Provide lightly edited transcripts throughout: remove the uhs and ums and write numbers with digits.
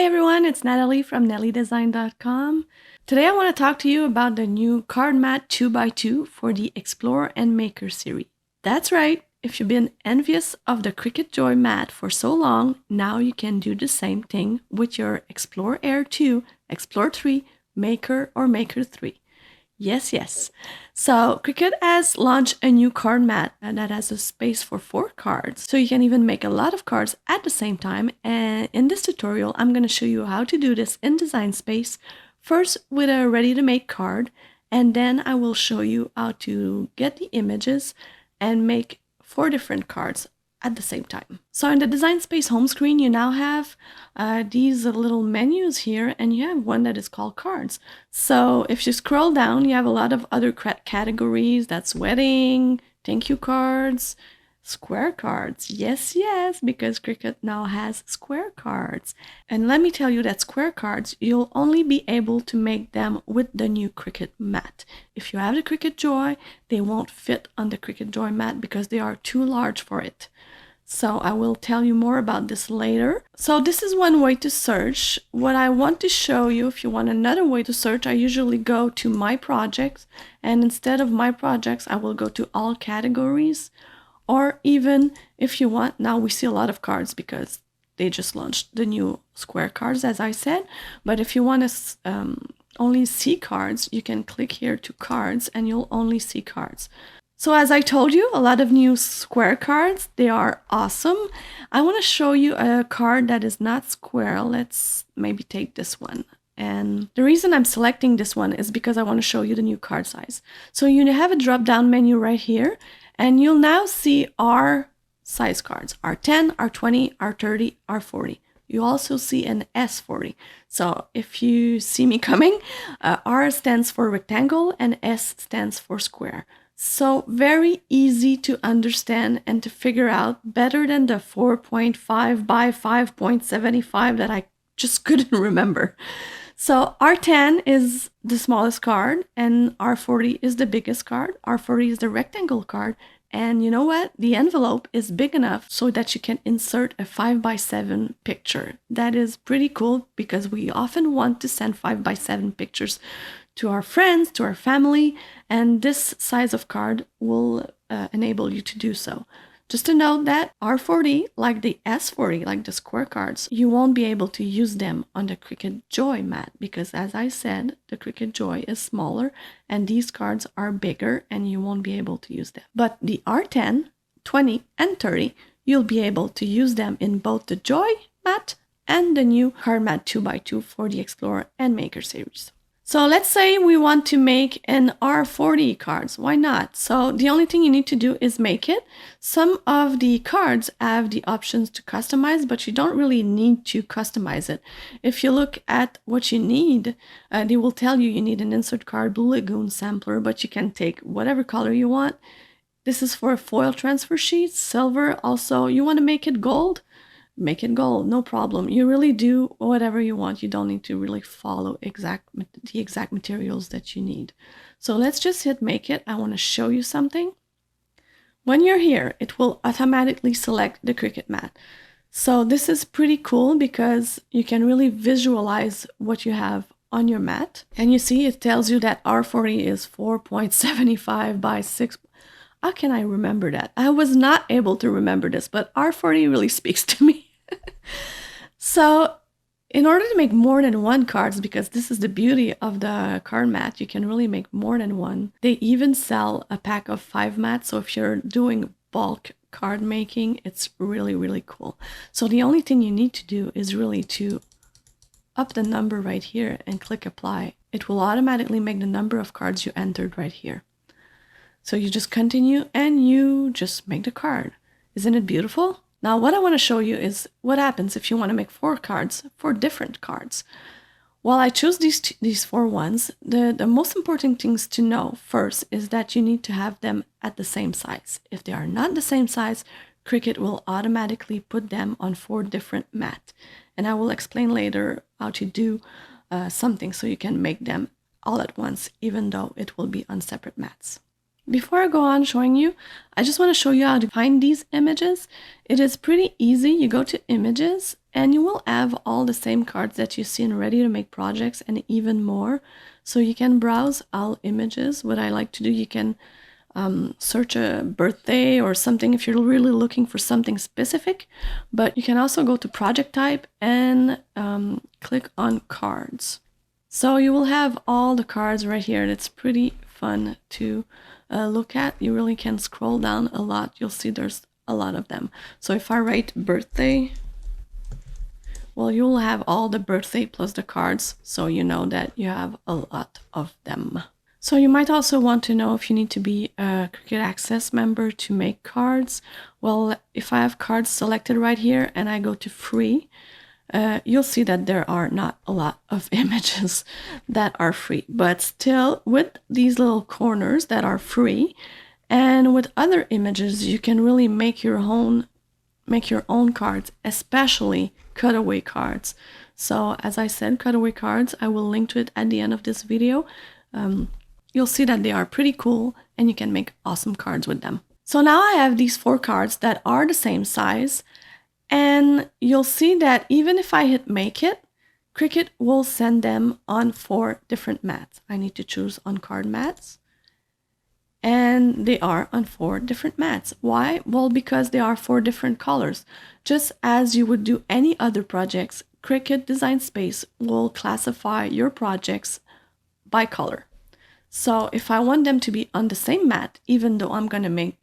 Hi everyone, it's Natalie from NellieDesign.com. Today I want to talk to you about the new Card Mat 2x2 for the Explore and Maker series. That's right, if you've been envious of the Cricut Joy mat for so long, now you can do the same thing with your Explore Air 2, Explore 3, Maker or Maker 3. Yes. So Cricut has launched a new card mat that has a space for 4 cards. So you can even make a lot of cards at the same time. And in this tutorial, I'm going to show you how to do this in Design Space. First with a ready-to-make card, and then I will show you how to get the images and make 4 different cards at the same time. So in the Design Space home screen, you now have these little menus here, and you have one that is called cards. So if you scroll down, you have a lot of other categories. That's wedding, thank you cards, square cards. Yes, because Cricut now has square cards. And let me tell you that square cards, you'll only be able to make them with the new Cricut mat. If you have the Cricut Joy, they won't fit on the Cricut Joy mat because they are too large for it. So I will tell you more about this later. So this is one way to search. What I want to show you, if you want another way to search, I usually go to My Projects, and instead of My Projects, I will go to All Categories. Or even if you want, now we see a lot of cards because they just launched the new square cards, as I said. But if you want to only see cards, you can click here to cards and you'll only see cards. So as I told you, a lot of new square cards. They are awesome. I want to show you a card that is not square. Let's maybe take this one. And the reason I'm selecting this one is because I want to show you the new card size. So you have a drop-down menu right here, and you'll now see R size cards, R10, R20, R30, R40. You also see an S40. So if you see me coming, R stands for rectangle and S stands for square. So very easy to understand and to figure out, better than the 4.5 by 5.75 that I just couldn't remember. So R10 is the smallest card and R40 is the biggest card. R40 is the rectangle card. And you know what? The envelope is big enough so that you can insert a 5x7 picture. That is pretty cool because we often want to send 5x7 pictures to our friends, to our family, and this size of card will enable you to do so. Just to note that R40, like the S40, like the square cards, you won't be able to use them on the Cricut Joy mat because, as I said, the Cricut Joy is smaller and these cards are bigger and you won't be able to use them. But the R10, 20, and 30, you'll be able to use them in both the Joy mat and the new Card Mat 2x2 for the Explorer and Maker series. So let's say we want to make an R40 cards. Why not? So the only thing you need to do is make it. Some of the cards have the options to customize, but you don't really need to customize it. If you look at what you need, they will tell you need an insert card, Blue Lagoon sampler, but you can take whatever color you want. This is for a foil transfer sheet, silver. Also, you want to make it gold? Make it gold, no problem. You really do whatever you want. You don't need to really follow the exact materials that you need. So let's just hit make it. I want to show you something. When you're here, it will automatically select the Cricut mat. So this is pretty cool because you can really visualize what you have on your mat. And you see it tells you that R40 is 4.75 by 6. How can I remember that? I was not able to remember this, but R40 really speaks to me. So in order to make more than one cards, because this is the beauty of the card mat, you can really make more than one. They even sell a pack of 5 mats. So if you're doing bulk card making, it's really cool. So the only thing you need to do is really to up the number right here and click apply. It will automatically make the number of cards you entered right here. So you just continue and you just make the card. Isn't it beautiful? Now what I want to show you is what happens if you want to make 4 cards, 4 different cards. While I choose these 4 ones, the most important things to know first is that you need to have them at the same size. If they are not the same size, Cricut will automatically put them on 4 different mats. And I will explain later how to do something so you can make them all at once, even though it will be on separate mats. Before I go on showing you, I just want to show you how to find these images. It is pretty easy. You go to images and you will have all the same cards that you see in Ready to Make projects and even more. So you can browse all images. What I like to do, you can search a birthday or something if you're really looking for something specific, but you can also go to project type and click on cards. So you will have all the cards right here. It's pretty fun to look at. You really can scroll down a lot. You'll see there's a lot of them. So if I write birthday, well, you'll have all the birthday plus the cards, so you know that you have a lot of them. So you might also want to know if you need to be a Cricut Access member to make cards. Well, if I have cards selected right here and I go to free, you'll see that there are not a lot of images that are free, but still with these little corners that are free and with other images, you can really make your own cards, especially cutaway cards. So as I said, cutaway cards, I will link to it at the end of this video. You'll see that they are pretty cool and you can make awesome cards with them. So now I have these 4 cards that are the same size, and you'll see that even if I hit make it, Cricut will send them on 4 different mats. I need to choose on card mats, and they are on 4 different mats. Why? Well, because they are 4 different colors. Just as you would do any other projects, Cricut Design Space will classify your projects by color. So if I want them to be on the same mat, even though I'm going to make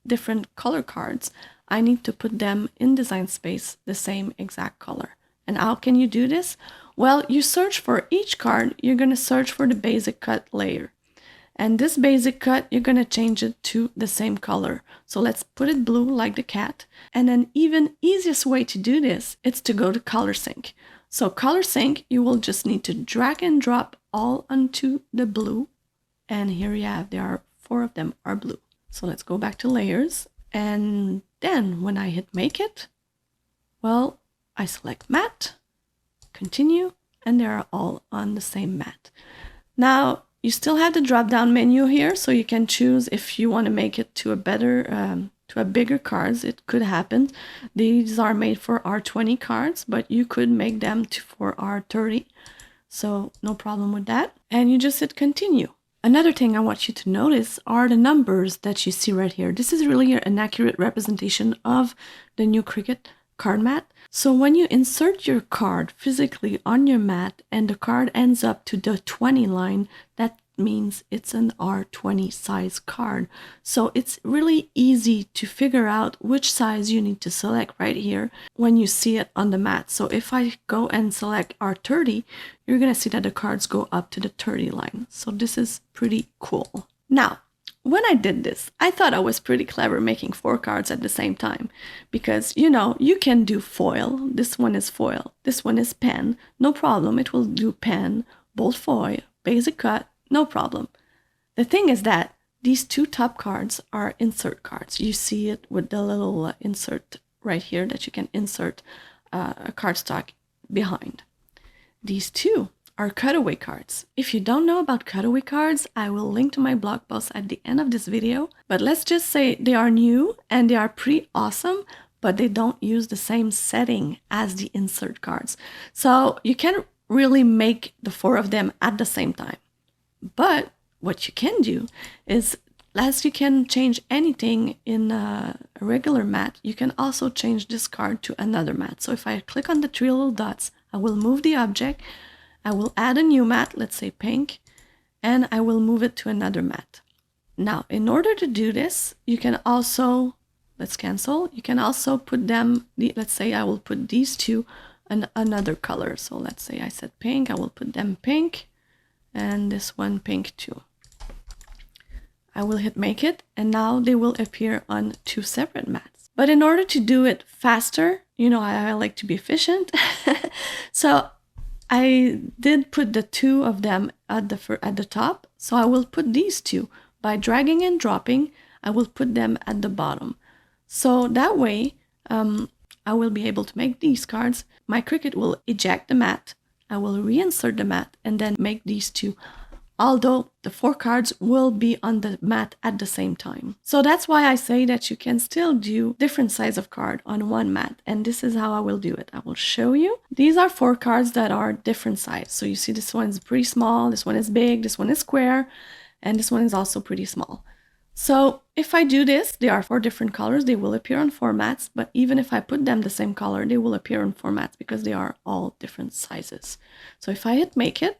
different color cards, I need to put them in Design Space the same exact color. And how can you do this? Well, you search for each card, you're going to search for the basic cut layer. And this basic cut, you're going to change it to the same color. So let's put it blue like the cat. And an even easiest way to do this is to go to Color Sync. So Color Sync, you will just need to drag and drop all onto the blue. And here you have, there are 4 of them are blue. So let's go back to layers. And then when I hit make it, well, I select mat, continue, and they are all on the same mat. Now, you still have the drop down menu here, so you can choose if you want to make it to a better, to a bigger cards. It could happen. These are made for R20 cards, but you could make them for R30. So no problem with that. And you just hit continue. Another thing I want you to notice are the numbers that you see right here. This is really an accurate representation of the new Cricut Card Mat. So when you insert your card physically on your mat and the card ends up to the 20 line, that means it's an R20 size card. So it's really easy to figure out which size you need to select right here when you see it on the mat. So if I go and select R30, you're going to see that the cards go up to the 30 line. So this is pretty cool. Now, when I did this, I thought I was pretty clever making 4 cards at the same time because, you know, you can do foil. This one is foil. This one is pen. No problem. It will do pen, bold foil, basic cut. No problem. The thing is that these 2 top cards are insert cards. You see it with the little insert right here that you can insert a cardstock behind. These 2 are cutaway cards. If you don't know about cutaway cards, I will link to my blog post at the end of this video. But let's just say they are new and they are pretty awesome, but they don't use the same setting as the insert cards. So you can't really make the 4 of them at the same time. But what you can do is, as you can change anything in a regular mat, you can also change this card to another mat. So if I click on the 3 little dots, I will move the object, I will add a new mat, let's say pink, and I will move it to another mat. Now, in order to do this, you can also, let's cancel, you can also put them, let's say I will put these 2 in another color. So let's say I said pink, I will put them pink. And this one pink too. I will hit make it, and now they will appear on 2 separate mats. But in order to do it faster, you know, I like to be efficient. So I did put the 2 of them at the top. So I will put these 2 by dragging and dropping. I will put them at the bottom. So that way, I will be able to make these cards. My Cricut will eject the mat. I will reinsert the mat and then make these 2 although the 4 cards will be on the mat at the same time. So that's why I say that you can still do different size of card on one mat, and this is how I will do it. I will show you. These are 4 cards that are different size. So you see this one is pretty small, this one is big, this one is square, and this one is also pretty small. So if I do this, they are 4 different colors. They will appear on 4 mats, but even if I put them the same color, they will appear on 4 mats because they are all different sizes. So if I hit make it,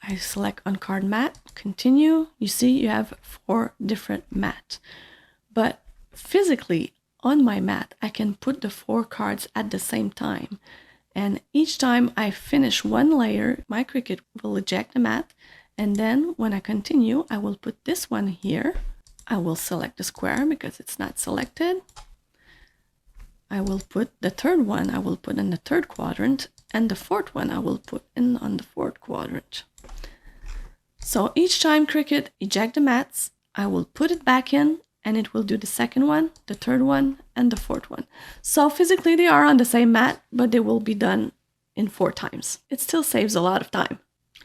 I select on card mat, continue, you see you have 4 different mats. But physically on my mat, I can put the 4 cards at the same time. And each time I finish one layer, my Cricut will eject the mat. And then when I continue, I will put this one here. I will select the square because it's not selected. I will put the third one, I will put in the third quadrant, and the fourth one I will put in on the fourth quadrant. So each time Cricut eject the mats, I will put it back in, and it will do the second one, the third one, and the fourth one. So physically they are on the same mat, but they will be done in 4 times. It still saves a lot of time.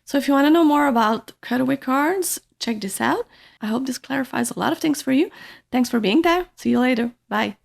So if you want to know more about cutaway cards, check this out. I hope this clarifies a lot of things for you. Thanks for being there. See you later. Bye.